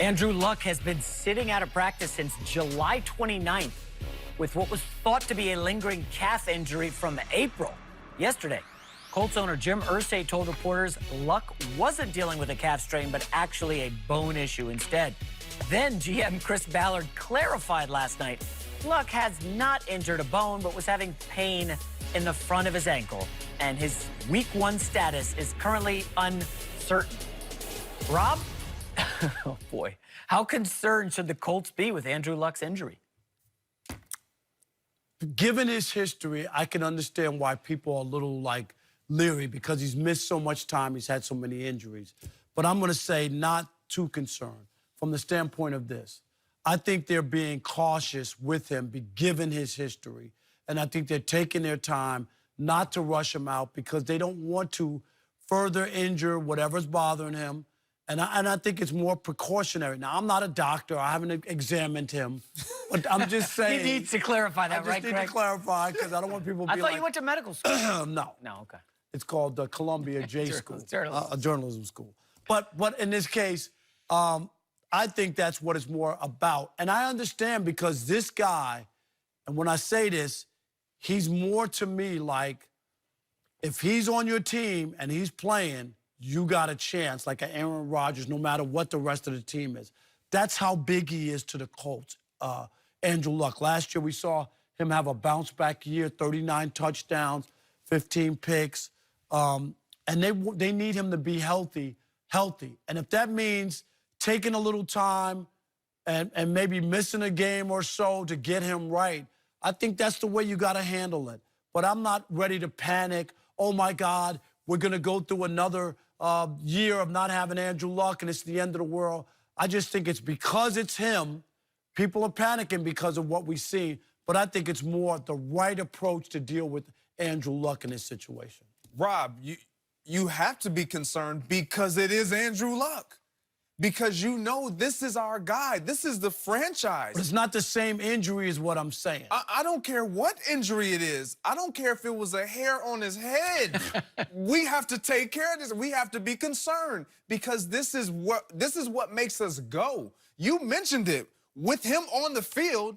Andrew Luck has been sitting out of practice since July 29th with what was thought to be a lingering calf injury from April. Yesterday, Colts owner Jim Irsay told reporters Luck wasn't dealing with a calf strain, but actually a bone issue instead. Then GM Chris Ballard clarified last night Luck has not injured a bone, but was having pain in the front of his ankle, and his Week 1 status is currently uncertain. Rob? Oh, boy. How concerned should the Colts be with Andrew Luck's injury? Given his history, I can understand why people are a little, leery because he's missed so much time. He's had so many injuries. But I'm going to say not too concerned from the standpoint of this. I think they're being cautious with him, given his history. And I think they're taking their time not to rush him out because they don't want to further injure whatever's bothering him. And I think it's more precautionary. Now, I'm not a doctor. I haven't examined him. But I'm just saying. He needs to clarify that, right, Craig? I just need to clarify because I don't want people to be I thought you went to medical school. No. No, okay. It's called the Columbia J School. Journalism. A journalism school. But in this case, I think that's what it's more about. And I understand because this guy, and when I say this, he's more to me like if he's on your team and he's playing, you got a chance, like an Aaron Rodgers, no matter what the rest of the team is. That's how big he is to the Colts, Andrew Luck. Last year, we saw him have a bounce-back year, 39 touchdowns, 15 picks. And they need him to be healthy. And if that means taking a little time and maybe missing a game or so to get him right, I think that's the way you got to handle it. But I'm not ready to panic. Oh, my God, we're going to go through another year of not having Andrew Luck, and it's the end of the world. I just think it's because it's him. People are panicking because of what we see, but I think it's more the right approach to deal with Andrew Luck in this situation. Rob, you have to be concerned because it is Andrew Luck. Because you know this is our guy. This is the franchise. But it's not the same injury is what I'm saying. I don't care what injury it is. I don't care if it was a hair on his head. We have to take care of this. We have to be concerned because this is what makes us go. You mentioned it. With him on the field,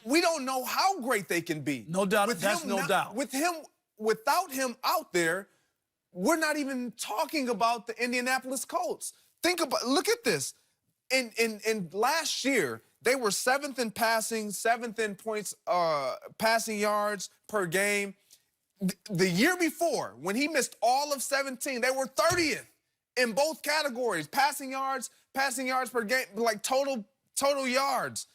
we don't know how great they can be. No doubt. That's no doubt. Without him out there, we're not even talking about the Indianapolis Colts. Look at this. In last year, they were 7th in passing, 7th in points, passing yards per game. The year before, when he missed all of 17, they were 30th in both categories, passing yards per game, like total yards.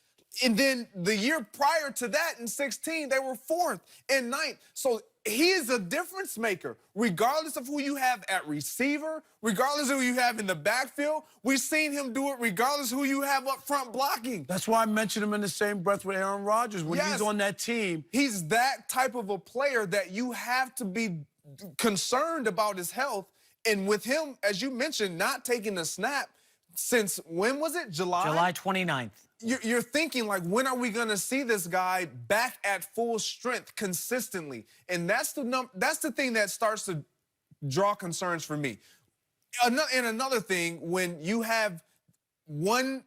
And then the year prior to that, in 16, they were 4th and 9th. So he is a difference maker, regardless of who you have at receiver, regardless of who you have in the backfield. We've seen him do it regardless of who you have up front blocking. That's why I mentioned him in the same breath with Aaron Rodgers. When he's on that team, he's that type of a player that you have to be concerned about his health. And with him, as you mentioned, not taking a snap since, when was it, July? July 29th. You're thinking, like, when are we going to see this guy back at full strength consistently? And that's the thing that starts to draw concerns for me. And another thing, when you have one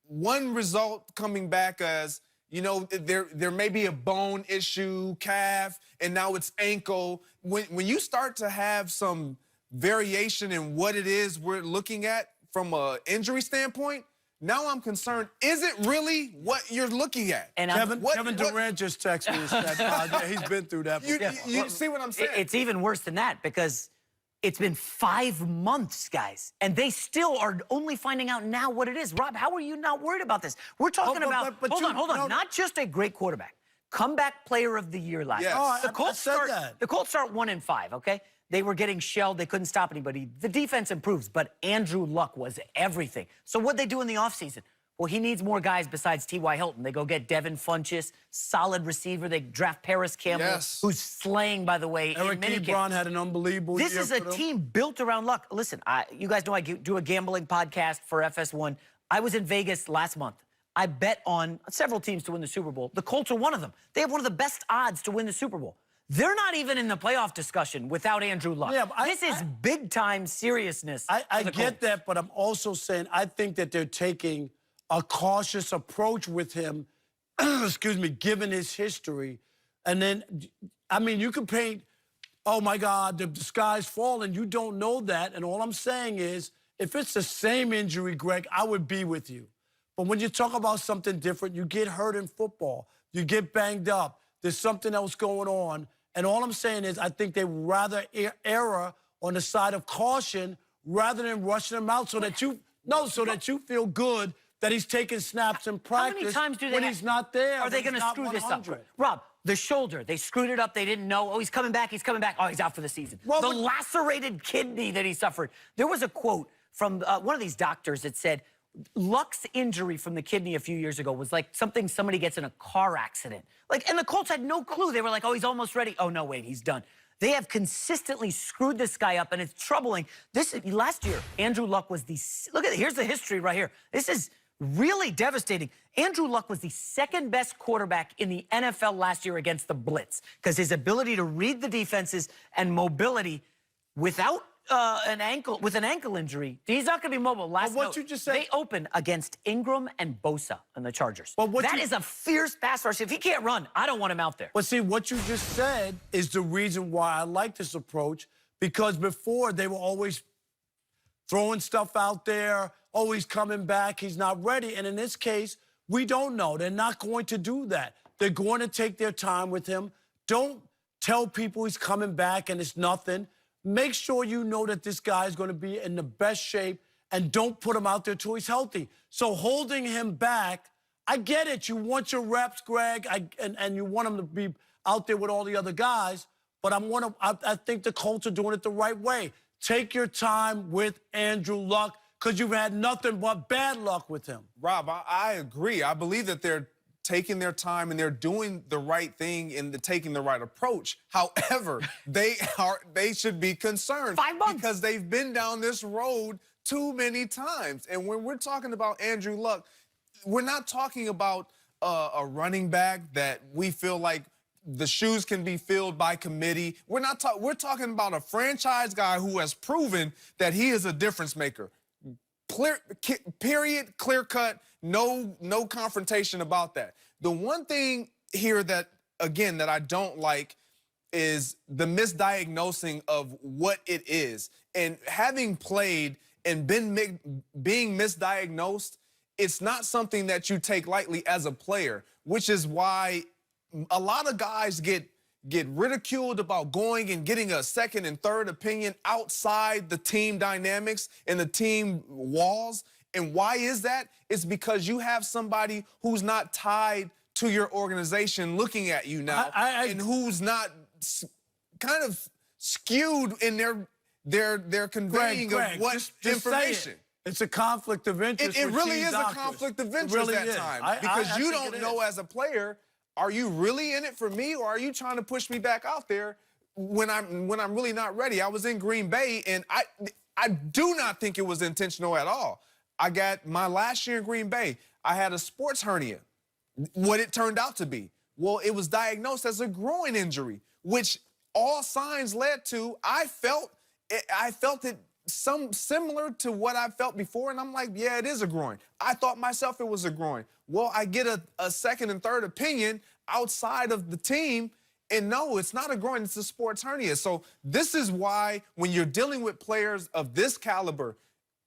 result coming back as, you know, there may be a bone issue, calf, and now it's ankle. When you start to have some variation in what it is we're looking at from an injury standpoint, now I'm concerned, is it really what you're looking at? And Kevin Durant just texted me and said, yeah, he's been through that before. You see what I'm saying? It's even worse than that because it's been 5 months, guys, and they still are only finding out now what it is. Rob, how are you not worried about this? We're talking about, hold on, not just a great quarterback, comeback player of the year last year. Oh, the Colts start 1-5, okay? They were getting shelled. They couldn't stop anybody. The defense improves, but Andrew Luck was everything. So what'd they do in the offseason? Well, he needs more guys besides T.Y. Hilton. They go get Devin Funchess, solid receiver. They draft Paris Campbell, who's slaying, by the way. Eric Ebron had an unbelievable year. This is a team built around Luck. Listen, you guys know I do a gambling podcast for FS1. I was in Vegas last month. I bet on several teams to win the Super Bowl. The Colts are one of them. They have one of the best odds to win the Super Bowl. They're not even in the playoff discussion without Andrew Luck. Yeah, but this is big-time seriousness. I get that, but I'm also saying I think that they're taking a cautious approach with him, excuse me, given his history. And then, I mean, you can paint, oh, my God, the sky's falling. You don't know that. And all I'm saying is, if it's the same injury, Greg, I would be with you. But when you talk about something different, you get hurt in football. You get banged up. There's something else going on. And all I'm saying is I think they rather err on the side of caution rather than rushing him out so that you feel good that he's taking snaps in practice. How many times do they when he's not there? Are they going to screw this up? Rob, the shoulder, they screwed it up. They didn't know. Oh, he's coming back. He's coming back. Oh, he's out for the season. Well, the lacerated kidney that he suffered. There was a quote from one of these doctors that said, Luck's injury from the kidney a few years ago was like something somebody gets in a car accident. Like, and the Colts had no clue. They were like, oh, he's almost ready. Oh, no, wait, he's done. They have consistently screwed this guy up, and it's troubling. Last year, Andrew Luck was look at it. Here's the history right here. This is really devastating. Andrew Luck was the second-best quarterback in the NFL last year against the blitz because his ability to read the defenses and mobility without an ankle injury, he's not going to be mobile. You just said, they open against Ingram and Bosa and the Chargers. That is a fierce pass rush. If he can't run, I don't want him out there. But see, what you just said is the reason why I like this approach, because before they were always throwing stuff out there, always coming back, he's not ready. And in this case, we don't know. They're not going to do that. They're going to take their time with him. Don't tell people he's coming back and it's nothing. Make sure you know that this guy is going to be in the best shape, and don't put him out there till he's healthy. So holding him back, I get it. You want your reps, Greg, and you want him to be out there with all the other guys, but I think the Colts are doing it the right way. Take your time with Andrew Luck because you've had nothing but bad luck with him. Rob, I agree. I believe that they're taking their time and they're doing the right thing and taking the right approach. However, they should be concerned 5 months because they've been down this road too many times. And when we're talking about Andrew Luck, we're not talking about a running back that we feel like the shoes can be filled by committee. We're talking about a franchise guy who has proven that he is a difference maker. Period, clear cut, no confrontation about that. The one thing here that, again, that I don't like is the misdiagnosing of what it is. And having played and being misdiagnosed, it's not something that you take lightly as a player, which is why a lot of guys get ridiculed about going and getting a second and third opinion outside the team dynamics and the team walls. And why is that? It's because you have somebody who's not tied to your organization looking at you now and who's not kind of skewed in their conveying Greg, of what just information. It's a conflict of interest. It really is a conflict of interest at times because you don't know as a player, are you really in it for me, or are you trying to push me back out there when I'm really not ready? I was in Green Bay, and I do not think it was intentional at all. I got my last year in Green Bay, I had a sports hernia, what it turned out to be. Well, it was diagnosed as a groin injury, which all signs led to, I felt it similar to what I felt before, and I'm like, yeah, it is a groin. I thought myself it was a groin. Well, I get a second and third opinion outside of the team, and no, it's not a groin, it's a sports hernia. So this is why when you're dealing with players of this caliber,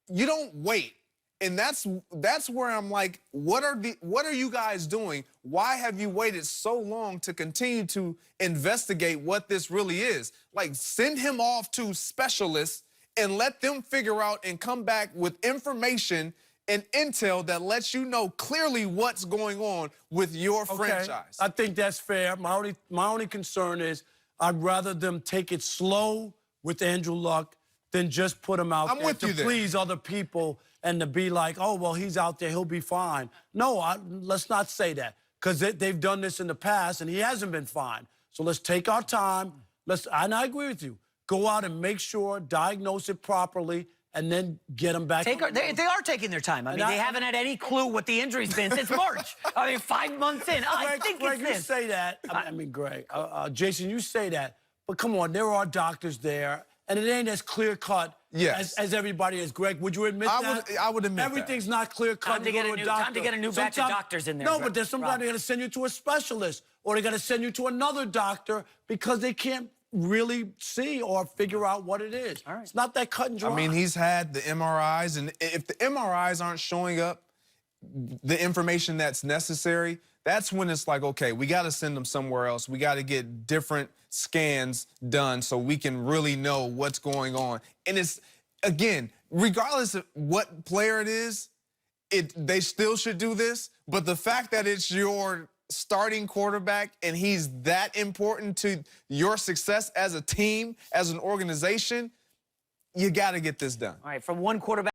you don't wait. And that's where I'm like, what are you guys doing? Why have you waited so long to continue to investigate what this really is? Like, send him off to specialists and let them figure out and come back with information and intel that lets you know clearly what's going on with your franchise. I think that's fair. My only concern is I'd rather them take it slow with Andrew Luck than just put him out there to please other people and to be like, oh, well, he's out there, he'll be fine. No, let's not say that, because they've done this in the past and he hasn't been fine. So let's take our time. And I agree with you. Go out and make sure, diagnose it properly, and then get them back. They are taking their time. I mean, they haven't had any clue what the injury's been since March. I mean, 5 months in. I think Greg, it's you this. say that. I mean, Greg, Jason, you say that. But come on, there are doctors there, and it ain't as clear-cut as everybody is. Greg, would you admit that? I would admit everything's not clear-cut. Time to get a new batch of doctors in there. No, but there's sometimes they're going to send you to a specialist, or they're going to send you to another doctor because they can't really see or figure out what it is. All right. It's not that cut and dry. I mean, he's had the MRIs, and if the MRIs aren't showing up the information that's necessary, that's when it's like, okay, we got to send him somewhere else. We got to get different scans done so we can really know what's going on. And it's, again, regardless of what player it is, they still should do this. But the fact that it's your starting quarterback and he's that important to your success as a team, as an organization, you got to get this done. All right, from one quarterback